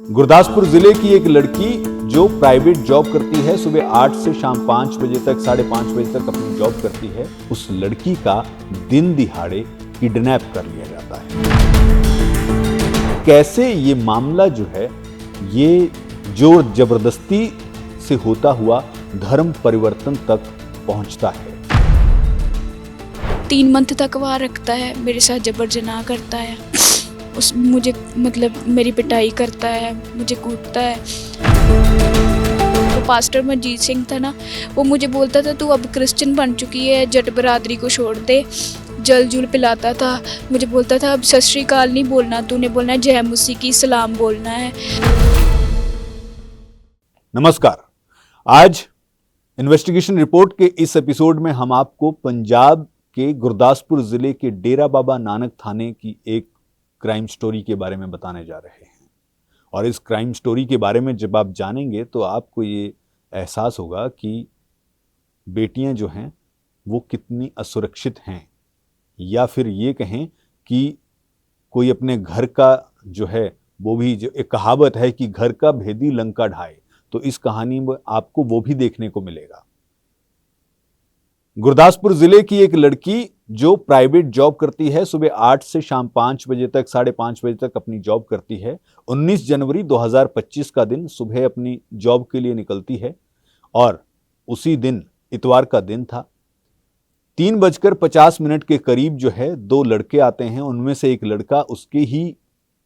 गुरदासपुर जिले की एक लड़की जो प्राइवेट जॉब करती है, सुबह 8 से शाम 5 बजे तक, 5:30 बजे तक अपनी जॉब करती है, उस लड़की का दिन दिहाड़े किडनैप कर लिया जाता है। कैसे ये मामला जो है, ये जोर जबरदस्ती से होता हुआ धर्म परिवर्तन तक पहुंचता है। 3 मंथ तक वहाँ रखता है, मेरे साथ जबर जनाह करता है, मुझे मतलब मेरी पिटाई करता है, मुझे कूटता है। तो पास्टर मनजीत सिंह था ना, वो मुझे बोलता था तू अब क्रिश्चियन बन चुकी है, जट बरादरी को छोड़ दे। जल जुल पिलाता था, मुझे बोलता था अब सत श्री अकाल नहीं बोलना, तूने बोलना है जय मसीह की सलाम बोलना है। नमस्कार, आज इन्वेस्टिगेशन रिपोर्ट के इस एपिसोड में हम आपको पंजाब के गुरदासपुर जिले के डेरा बाबा नानक थाने की एक क्राइम स्टोरी के बारे में बताने जा रहे हैं। और इस क्राइम स्टोरी के बारे में जब आप जानेंगे तो आपको ये एहसास होगा कि बेटियां जो हैं वो कितनी असुरक्षित हैं, या फिर ये कहें कि कोई अपने घर का जो है, वो भी जो एक कहावत है कि घर का भेदी लंका ढाए, तो इस कहानी में आपको वो भी देखने को मिलेगा। गुरदासपुर जिले की एक लड़की जो प्राइवेट जॉब करती है, सुबह 8 से शाम 5 बजे तक, 5:30 बजे तक अपनी जॉब करती है, 19 जनवरी 2025 का दिन सुबह अपनी जॉब के लिए निकलती है और उसी दिन इतवार का दिन था। 3:50 के करीब जो है 2 लड़के आते हैं, उनमें से एक लड़का उसके ही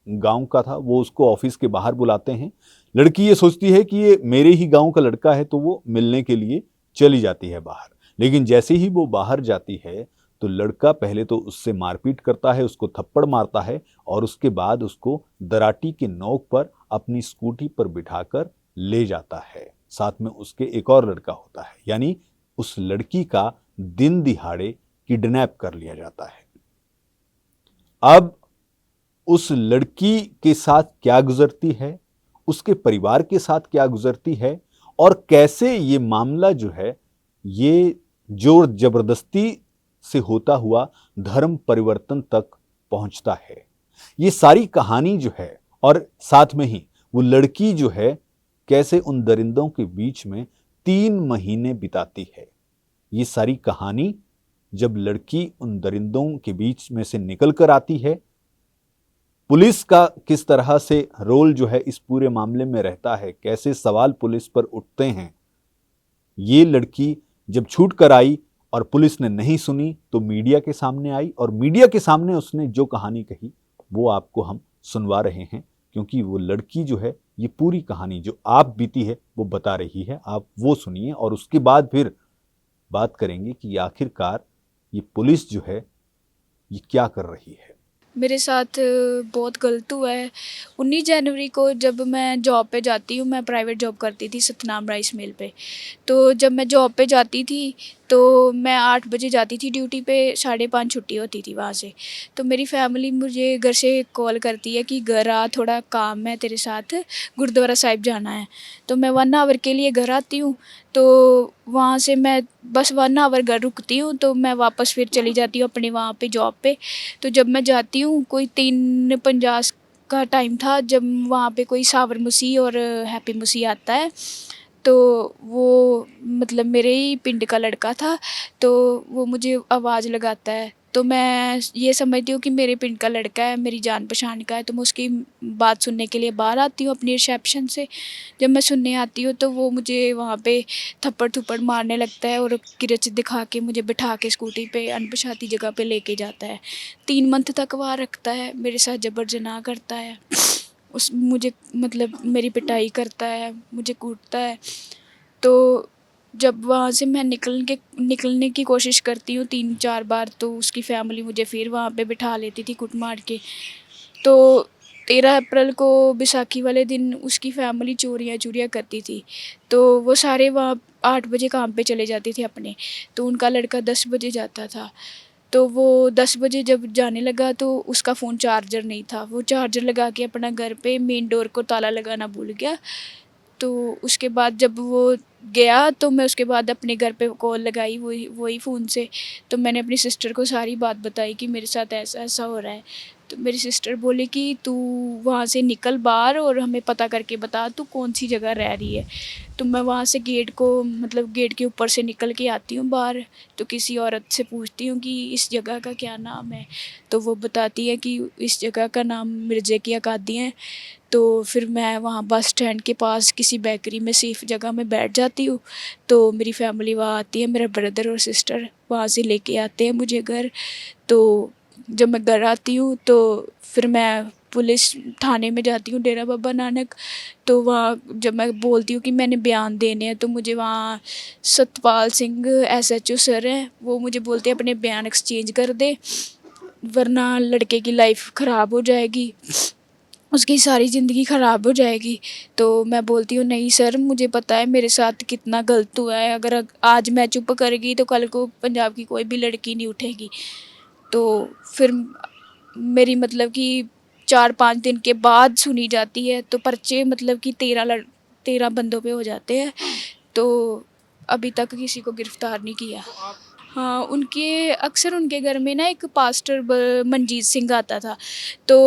गांव का था, वो उसको ऑफिस के बाहर बुलाते हैं। लड़की ये सोचती है कि ये मेरे ही गांव का लड़का है, तो वो मिलने के लिए चली जाती है बाहर। लेकिन जैसे ही वो बाहर जाती है तो लड़का पहले तो उससे मारपीट करता है, उसको थप्पड़ मारता है और उसके बाद उसको दराटी के नोक पर अपनी स्कूटी पर बिठाकर ले जाता है। साथ में उसके एक और लड़का होता है, यानी उस लड़की का दिन दिहाड़े किडनैप कर लिया जाता है। अब उस लड़की के साथ क्या गुजरती है, उसके परिवार के साथ क्या गुजरती है और कैसे ये मामला जो है, ये जोर जबरदस्ती से होता हुआ धर्म परिवर्तन तक पहुंचता है, ये सारी कहानी जो है, और साथ में ही वो लड़की जो है कैसे उन दरिंदों के बीच में 3 महीने बिताती है। ये सारी कहानी जब लड़की उन दरिंदों के बीच में से निकल कर आती है, पुलिस का किस तरह से रोल जो है इस पूरे मामले में रहता है, कैसे सवाल पुलिस पर उठते हैं। ये लड़की जब छूट कर आई और पुलिस ने नहीं सुनी तो मीडिया के सामने आई, और मीडिया के सामने उसने जो कहानी कही वो आपको हम सुनवा रहे हैं, क्योंकि वो लड़की जो है ये पूरी कहानी जो आप बीती है वो बता रही है। आप वो सुनिए और उसके बाद फिर बात करेंगे कि आखिरकार ये पुलिस जो है ये क्या कर रही है। मेरे साथ बहुत गलत हुआ है। 19 जनवरी को जब मैं जॉब पे जाती हूँ, मैं प्राइवेट जॉब करती थी सतनाम राइस मिल पे। तो जब मैं जॉब पे जाती थी तो मैं 8 बजे जाती थी ड्यूटी पे, 5:30 छुट्टी होती थी वहाँ से। तो मेरी फैमिली मुझे घर से कॉल करती है कि घर आ, थोड़ा काम है तेरे साथ, गुरुद्वारा साहिब जाना है। तो मैं 1 आवर के लिए घर आती हूँ, तो वहाँ से मैं बस 1 आवर घर रुकती हूँ, तो मैं वापस फिर चली जाती हूँ अपने वहाँ पे जॉब पे। तो जब मैं जाती हूँ कोई 3:50 का टाइम था, जब वहाँ पे कोई सावर मसीह और हैप्पी मसीह आता है। तो वो मतलब मेरे ही पिंड का लड़का था, तो वो मुझे आवाज़ लगाता है। तो मैं ये समझती हूँ कि मेरे पिंड का लड़का है, मेरी जान पहचान का है, तो मैं उसकी बात सुनने के लिए बाहर आती हूँ अपनी रिसेप्शन से। जब मैं सुनने आती हूँ तो वो मुझे वहाँ पे थप्पड़ थुप्पड़ मारने लगता है और किरच दिखा के मुझे बिठा के स्कूटी पे अनपछाती जगह पे लेके जाता है। 3 मंथ तक वहाँ रखता है, मेरे साथ जबर जनाह करता है, मुझे मतलब मेरी पिटाई करता है, मुझे कूटता है। तो जब वहाँ से मैं निकलने की कोशिश करती हूँ 3-4 बार, तो उसकी फैमिली मुझे फिर वहाँ पे बिठा लेती थी कुट मार के। तो 13 अप्रैल को बैसाखी वाले दिन उसकी फैमिली चोरियाँ करती थी, तो वो सारे वहाँ 8 बजे काम पे चले जाते थे अपने। तो उनका लड़का 10 बजे जाता था। तो वो 10 बजे जब जाने लगा तो उसका फ़ोन चार्जर नहीं था, वो चार्जर लगा के अपना घर पे मेन डोर को ताला लगाना भूल गया। तो उसके बाद जब वो गया तो मैं उसके बाद अपने घर पे कॉल लगाई वही फ़ोन से। तो मैंने अपनी सिस्टर को सारी बात बताई कि मेरे साथ ऐसा-ऐसा हो रहा है। तो मेरी सिस्टर बोली कि तू वहाँ से निकल बाहर और हमें पता करके बता तू कौन सी जगह रह रही है। तो मैं वहाँ से गेट को मतलब गेट के ऊपर से निकल के आती हूँ बाहर, तो किसी औरत से पूछती हूँ कि इस जगह का क्या नाम है। तो वो बताती है कि इस जगह का नाम मिर्ज़े की अकादी है। तो फिर मैं वहाँ बस स्टैंड के पास किसी बेकरी में सेफ जगह में बैठ जाती हूँ। तो मेरी फैमिली वहाँ आती है, मेरा ब्रदर और सिस्टर वहाँ से लेके आते हैं मुझे घर। तो जब मैं घर आती हूँ तो फिर मैं पुलिस थाने में जाती हूँ, डेरा बाबा नानक। तो वहाँ जब मैं बोलती हूँ कि मैंने बयान देने हैं, तो मुझे वहाँ सतपाल सिंह एसएचओ सर हैं, वो मुझे बोलते हैं अपने बयान एक्सचेंज कर दे, वरना लड़के की लाइफ ख़राब हो जाएगी, उसकी सारी ज़िंदगी ख़राब हो जाएगी। तो मैं बोलती हूँ नहीं सर, मुझे पता है मेरे साथ कितना गलत हुआ है, अगर आज मैं चुप करेगी तो कल को पंजाब की कोई भी लड़की नहीं उठेगी। तो फिर मेरी मतलब कि 4-5 दिन के बाद सुनी जाती है, तो पर्चे मतलब कि 13 बंदों पे हो जाते हैं। तो अभी तक किसी को गिरफ़्तार नहीं किया। हाँ, उनके घर में ना एक पास्टर मनजीत सिंह आता था। तो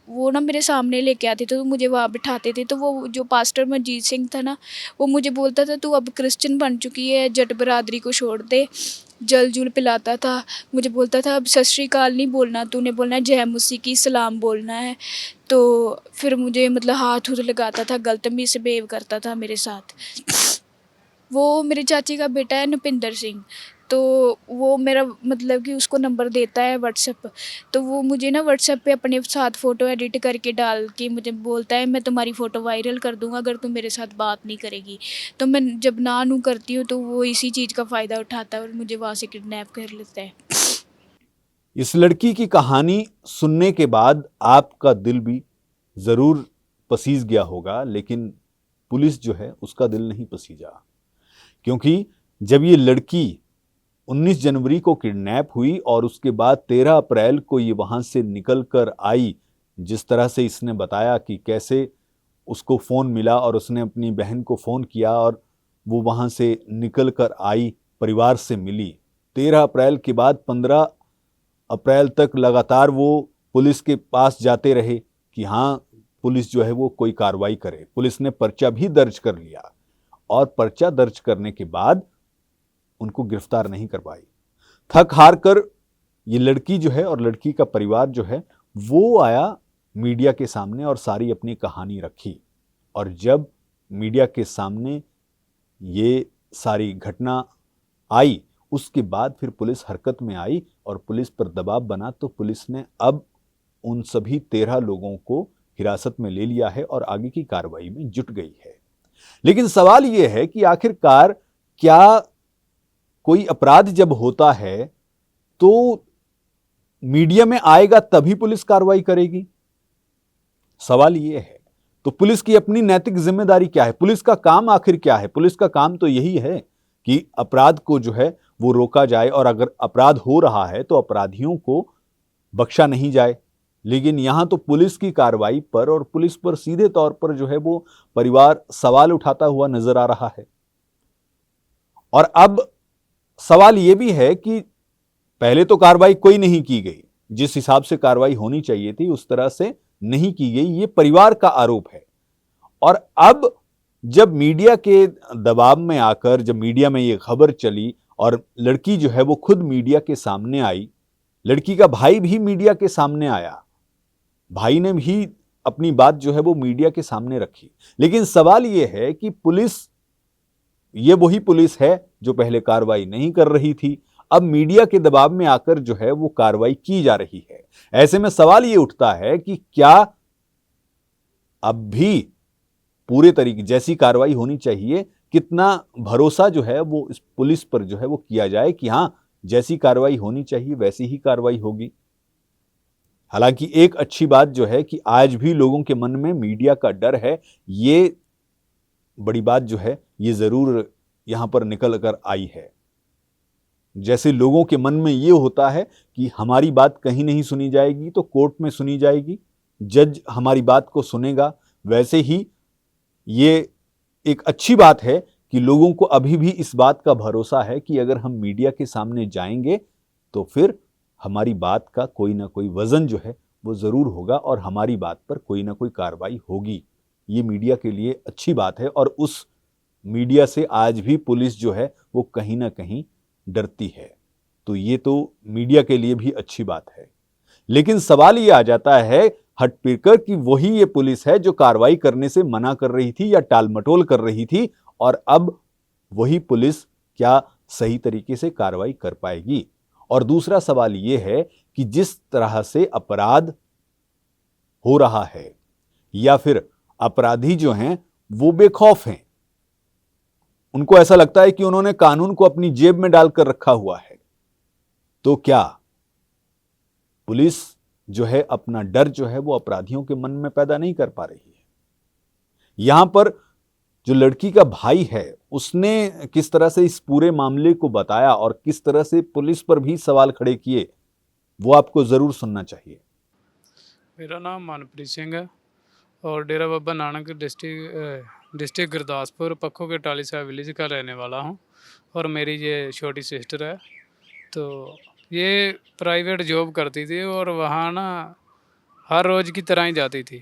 वो ना मेरे सामने लेके आते थे, तो मुझे वहाँ बिठाते थे। तो वो जो पास्टर मनजीत सिंह था ना, वो मुझे बोलता था तू अब क्रिश्चियन बन चुकी है, जट बरादरी को छोड़ दे। जल जुल पिलाता था, मुझे बोलता था अब सत श्री अकाल नहीं बोलना, तूने बोलना है जय मसीह की सलाम बोलना है। तो फिर मुझे मतलब हाथ हुथ लगाता था, गलत मिसबिहेव करता था मेरे साथ। वो मेरे चाची का बेटा है नुपिंदर सिंह। तो वो मेरा मतलब कि उसको नंबर देता है व्हाट्सएप। तो वो मुझे ना व्हाट्सएप पे अपने साथ फ़ोटो एडिट करके डाल के मुझे बोलता है मैं तुम्हारी फ़ोटो वायरल कर दूँगा अगर तुम मेरे साथ बात नहीं करेगी। तो मैं जब ना नू करती हूँ तो वो इसी चीज़ का फ़ायदा उठाता है और मुझे वहाँ से किडनैप कर लेता है। इस लड़की की कहानी सुनने के बाद आपका दिल भी जरूर पसीज गया होगा, लेकिन पुलिस जो है उसका दिल नहीं पसीजा। क्योंकि जब ये लड़की 19 जनवरी को किडनैप हुई और उसके बाद 13 अप्रैल को ये वहां से निकल कर आई, जिस तरह से इसने बताया कि कैसे उसको फ़ोन मिला और उसने अपनी बहन को फ़ोन किया और वो वहां से निकल कर आई, परिवार से मिली। 13 अप्रैल के बाद 15 अप्रैल तक लगातार वो पुलिस के पास जाते रहे कि हाँ पुलिस जो है वो कोई कार्रवाई करे। पुलिस ने पर्चा भी दर्ज कर लिया और पर्चा दर्ज करने के बाद उनको गिरफ्तार नहीं कर पाई। थक हार कर ये लड़की जो है और लड़की का परिवार जो है वो आया मीडिया के सामने और सारी अपनी कहानी रखी। और जब मीडिया के सामने ये सारी घटना आई, उसके बाद फिर पुलिस हरकत में आई और पुलिस पर दबाव बना, तो पुलिस ने अब उन सभी 13 लोगों को हिरासत में ले लिया है और आगे की कार्रवाई में जुट गई है। लेकिन सवाल यह है कि आखिरकार क्या कोई अपराध जब होता है तो मीडिया में आएगा तभी पुलिस कार्रवाई करेगी? सवाल यह है। तो पुलिस की अपनी नैतिक जिम्मेदारी क्या है? पुलिस का काम आखिर क्या है? पुलिस का काम तो यही है कि अपराध को जो है वो रोका जाए, और अगर अपराध हो रहा है तो अपराधियों को बख्शा नहीं जाए। लेकिन यहां तो पुलिस की कार्रवाई पर और पुलिस पर सीधे तौर पर जो है वो परिवार सवाल उठाता हुआ नजर आ रहा है। और अब सवाल यह भी है कि पहले तो कार्रवाई कोई नहीं की गई, जिस हिसाब से कार्रवाई होनी चाहिए थी उस तरह से नहीं की गई, ये परिवार का आरोप है। और अब जब मीडिया के दबाव में आकर जब मीडिया में ये खबर चली और लड़की जो है वो खुद मीडिया के सामने आई, लड़की का भाई भी मीडिया के सामने आया, भाई ने भी अपनी बात जो है वो मीडिया के सामने रखी। लेकिन सवाल यह है कि पुलिस, ये वही पुलिस है जो पहले कार्रवाई नहीं कर रही थी, अब मीडिया के दबाव में आकर जो है वो कार्रवाई की जा रही है। ऐसे में सवाल ये उठता है कि क्या अब भी पूरे तरीके जैसी कार्रवाई होनी चाहिए, कितना भरोसा जो है वो इस पुलिस पर जो है वो किया जाए कि हां जैसी कार्रवाई होनी चाहिए वैसी ही कार्रवाई होगी। हालांकि एक अच्छी बात जो है कि आज भी लोगों के मन में मीडिया का डर है, ये बड़ी बात जो है ये जरूर यहां पर निकल कर आई है। जैसे लोगों के मन में ये होता है कि हमारी बात कहीं नहीं सुनी जाएगी तो कोर्ट में सुनी जाएगी, जज हमारी बात को सुनेगा, वैसे ही ये एक अच्छी बात है कि लोगों को अभी भी इस बात का भरोसा है कि अगर हम मीडिया के सामने जाएंगे तो फिर हमारी बात का कोई ना कोई वजन जो है वो ज़रूर होगा और हमारी बात पर कोई ना कोई कार्रवाई होगी। ये मीडिया के लिए अच्छी बात है और उस मीडिया से आज भी पुलिस जो है वो कहीं ना कहीं डरती है। तो ये तो मीडिया के लिए भी अच्छी बात है। लेकिन सवाल ये आ जाता है हट फिरकर कि वही ये पुलिस है जो कार्रवाई करने से मना कर रही थी या टालमटोल कर रही थी, और अब वही पुलिस क्या सही तरीके से कार्रवाई कर पाएगी? और दूसरा सवाल ये है कि जिस तरह से अपराध हो रहा है या फिर अपराधी जो हैं वो बेखौफ हैं, उनको ऐसा लगता है कि उन्होंने कानून को अपनी जेब में डालकर रखा हुआ है, तो क्या पुलिस जो है अपना डर जो है वो अपराधियों के मन में पैदा नहीं कर पा रही है? यहां पर जो लड़की का भाई है उसने किस तरह से इस पूरे मामले को बताया और किस तरह से पुलिस पर भी सवाल खड़े किए, वो आपको जरूर सुनना चाहिए। मेरा नाम मनप्रीत सिंह है और डेरा बाबा नानक डिस्ट्रिक्ट गुरदासपुर पक्खों के टाली साहब विलेज का रहने वाला हूँ। और मेरी ये छोटी सिस्टर है, तो ये प्राइवेट जॉब करती थी और वहाँ ना हर रोज़ की तरह ही जाती थी।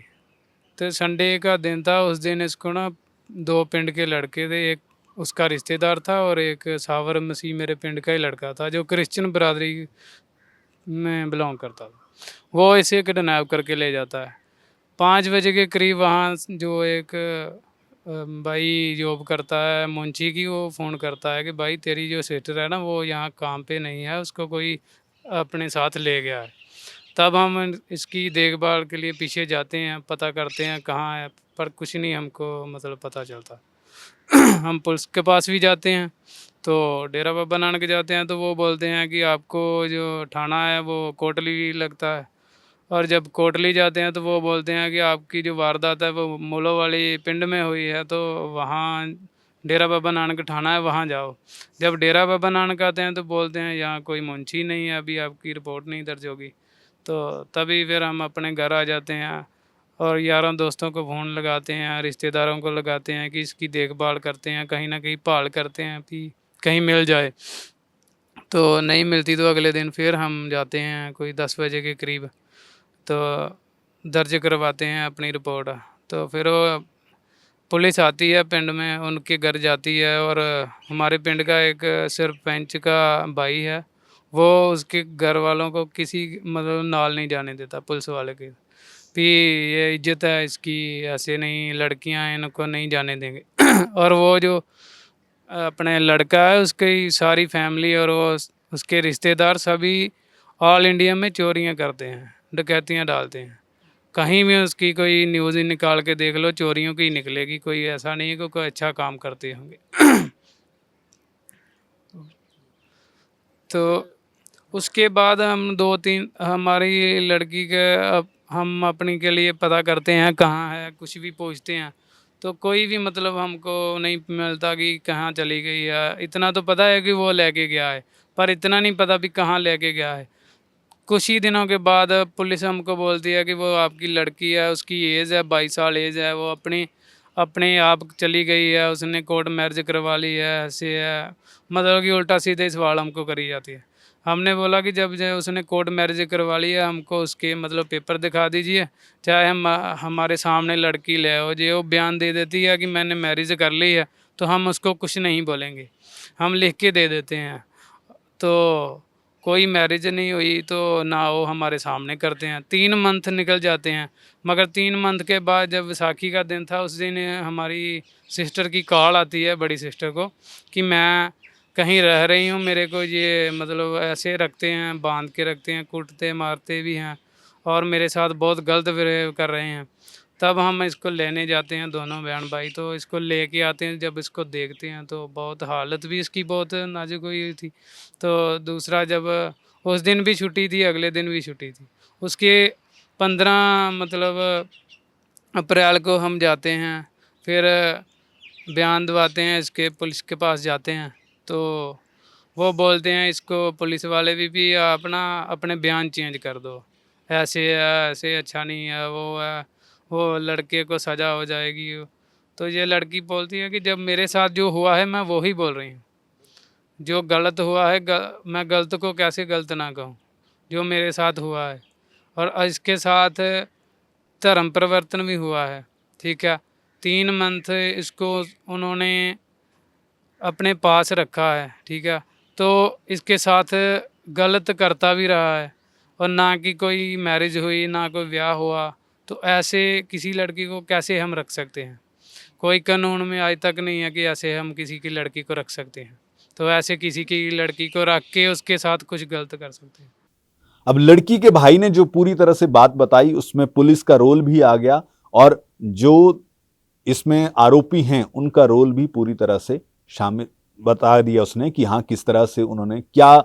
तो संडे का दिन था, उस दिन इसको ना दो पिंड के लड़के थे, एक उसका रिश्तेदार था और एक सावर मसीह मेरे पिंड का ही लड़का था जो क्रिश्चियन बरादरी में बिलोंग करता था। वो इसे किडनैप करके ले जाता है। 5 बजे के करीब वहाँ जो एक भाई जॉब करता है मुंशी की, वो फ़ोन करता है कि भाई तेरी जो सिस्टर है ना वो यहाँ काम पे नहीं है, उसको कोई अपने साथ ले गया है। तब हम इसकी देखभाल के लिए पीछे जाते हैं, पता करते हैं कहाँ है, पर कुछ नहीं हमको मतलब पता चलता। हम पुलिस के पास भी जाते हैं, तो डेरा बाबा नानक जाते हैं तो वो बोलते हैं कि आपको जो थाना है वो कोटली लगता है। और जब कोटली जाते हैं तो वो बोलते हैं कि आपकी जो वारदात है वो मूलो वाली पिंड में हुई है, तो वहाँ डेरा बाबा नानक थाना है, वहाँ जाओ। जब डेरा बाबा नानक आते हैं तो बोलते हैं यहाँ कोई मुंशी नहीं है, अभी आपकी रिपोर्ट नहीं दर्ज होगी। तो तभी फिर हम अपने घर आ जाते हैं और यारों दोस्तों को फ़ोन लगाते हैं, रिश्तेदारों को लगाते हैं कि इसकी देखभाल करते हैं, कहीं ना कहीं भाल करते हैं कि कहीं मिल जाए। तो नहीं मिलती तो अगले दिन फिर हम जाते हैं कोई 10 बजे के करीब, तो दर्ज करवाते हैं अपनी रिपोर्ट। तो फिर वो पुलिस आती है पिंड में, उनके घर जाती है और हमारे पिंड का एक सरपंच का भाई है, वो उसके घर वालों को किसी मतलब नाल नहीं जाने देता पुलिस वाले के भी, ये इज्जत है इसकी, ऐसे नहीं, लड़कियां हैं इनको नहीं जाने देंगे। और वो जो अपने लड़का है उसकी सारी फैमिली और वो उसके रिश्तेदार सभी ऑल इंडिया में चोरियां करते हैं, डकैतियां डालते हैं। कहीं भी उसकी कोई न्यूज़ ही निकाल के देख लो, चोरियों की निकलेगी, कोई ऐसा नहीं है कि कोई अच्छा काम करते होंगे। तो उसके बाद हम 2-3 हमारी लड़की के हम अपनी के लिए पता करते हैं कहाँ है, कुछ भी पूछते हैं तो कोई भी मतलब हमको नहीं मिलता कि कहाँ चली गई है। इतना तो पता है कि वो लेके गया है, पर इतना नहीं पता भी कहाँ लेके गया है। कुछ ही दिनों के बाद पुलिस हमको बोलती है कि वो आपकी लड़की है, उसकी एज है 22 साल एज है, वो अपने अपने आप चली गई है, उसने कोर्ट मैरिज करवा ली है, ऐसे है। मतलब कि उल्टा सीधे सवाल हमको करी जाती है। हमने बोला कि जब जो उसने कोर्ट मैरिज करवा ली है, हमको उसके मतलब पेपर दिखा दीजिए, चाहे हम हमारे सामने लड़की ले आओ। जो वो बयान दे देती है कि मैंने मैरिज कर ली है, तो हम उसको कुछ नहीं बोलेंगे, हम लिख के दे देते हैं। तो कोई मैरिज नहीं हुई तो ना वो हमारे सामने करते हैं। 3 मंथ निकल जाते हैं, मगर 3 मंथ के बाद जब विसाखी का दिन था, उस दिन हमारी सिस्टर की कॉल आती है, बड़ी सिस्टर को, कि मैं कहीं रह रही हूँ, मेरे को ये मतलब ऐसे रखते हैं, बांध के रखते हैं, कूटते मारते भी हैं और मेरे साथ बहुत गलत बिहेव कर रहे हैं। तब हम इसको लेने जाते हैं, दोनों बहन भाई, तो इसको लेके आते हैं। जब इसको देखते हैं तो बहुत हालत भी इसकी बहुत नाजुक हुई थी। तो दूसरा, जब उस दिन भी छुट्टी थी, अगले दिन भी छुट्टी थी। उसके 15 मतलब अप्रैल को हम जाते हैं, फिर बयान दवाते हैं इसके, पुलिस के पास जाते हैं। तो वो बोलते हैं इसको, पुलिस वाले भी अपना अपने बयान चेंज कर दो, ऐसे है, ऐसे अच्छा नहीं है, वो है, वो लड़के को सज़ा हो जाएगी। तो ये लड़की बोलती है कि जब मेरे साथ जो हुआ है मैं वो ही बोल रही हूँ, जो गलत हुआ है मैं गलत को कैसे गलत ना कहूँ, जो मेरे साथ हुआ है। और इसके साथ धर्म परिवर्तन भी हुआ है, ठीक है। 3 मंथ इसको उन्होंने अपने पास रखा है, ठीक है। तो इसके साथ गलत करता भी रहा है और ना कि कोई मैरिज हुई, ना कोई ब्याह हुआ। तो ऐसे किसी लड़की को कैसे हम रख सकते हैं? कोई कानून में आज तक नहीं है कि ऐसे हम किसी की लड़की को रख सकते हैं। तो ऐसे किसी की लड़की को रख के उसके साथ कुछ गलत कर सकते हैं। अब लड़की के भाई ने जो पूरी तरह से बात बताई उसमें पुलिस का रोल भी आ गया और जो इसमें आरोपी हैं उनका रोल भी पूरी तरह से शामिल बता दिया उसने कि हाँ किस तरह से उन्होंने क्या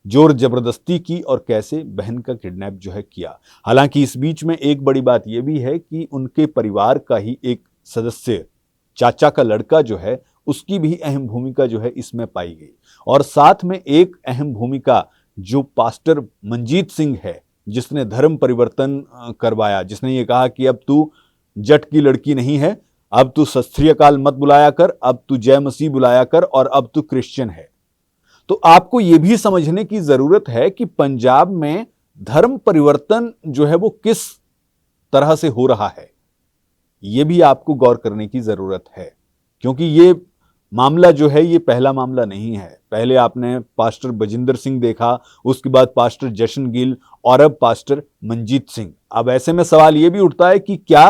जोर जबरदस्ती की और कैसे बहन का किडनैप जो है किया। हालांकि इस बीच में एक बड़ी बात यह भी है कि उनके परिवार का ही एक सदस्य चाचा का लड़का जो है उसकी भी अहम भूमिका जो है इसमें पाई गई और साथ में एक अहम भूमिका जो पास्टर मंजीत सिंह है जिसने धर्म परिवर्तन करवाया, जिसने ये कहा कि अब तू जट की लड़की नहीं है, अब तू सत श्री अकाल मत बुलाया कर, अब तू जय मसीह बुलाया कर और अब तू क्रिश्चियन है। तो आपको यह भी समझने की जरूरत है कि पंजाब में धर्म परिवर्तन जो है वो किस तरह से हो रहा है, यह भी आपको गौर करने की जरूरत है क्योंकि ये मामला जो है ये पहला मामला नहीं है। पहले आपने पास्टर बजिंदर सिंह देखा, उसके बाद पास्टर जशन गिल और अब पास्टर मंजीत सिंह। अब ऐसे में सवाल यह भी उठता है कि क्या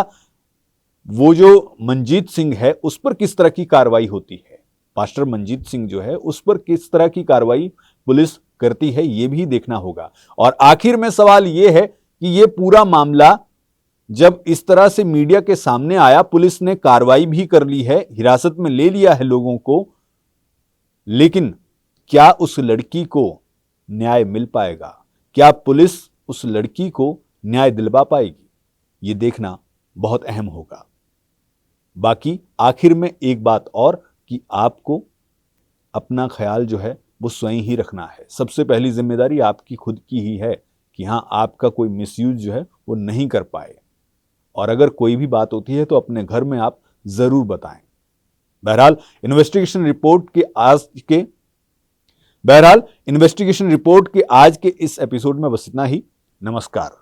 वो जो मंजीत सिंह है उस पर किस तरह की कार्रवाई होती है, पास्टर मंजीत सिंह जो है उस पर किस तरह की कार्रवाई पुलिस करती है, यह भी देखना होगा। और आखिर में सवाल यह है कि यह पूरा मामला जब इस तरह से मीडिया के सामने आया, पुलिस ने कार्रवाई भी कर ली है, हिरासत में ले लिया है लोगों को, लेकिन क्या उस लड़की को न्याय मिल पाएगा? क्या पुलिस उस लड़की को न्याय दिलवा पाएगी? यह देखना बहुत अहम होगा। बाकी आखिर में एक बात और कि आपको अपना ख्याल जो है वो स्वयं ही रखना है। सबसे पहली जिम्मेदारी आपकी खुद की ही है कि हां आपका कोई मिसयूज जो है वो नहीं कर पाए और अगर कोई भी बात होती है तो अपने घर में आप जरूर बताएं। बहरहाल इन्वेस्टिगेशन रिपोर्ट के आज के इस एपिसोड में बस इतना ही। नमस्कार।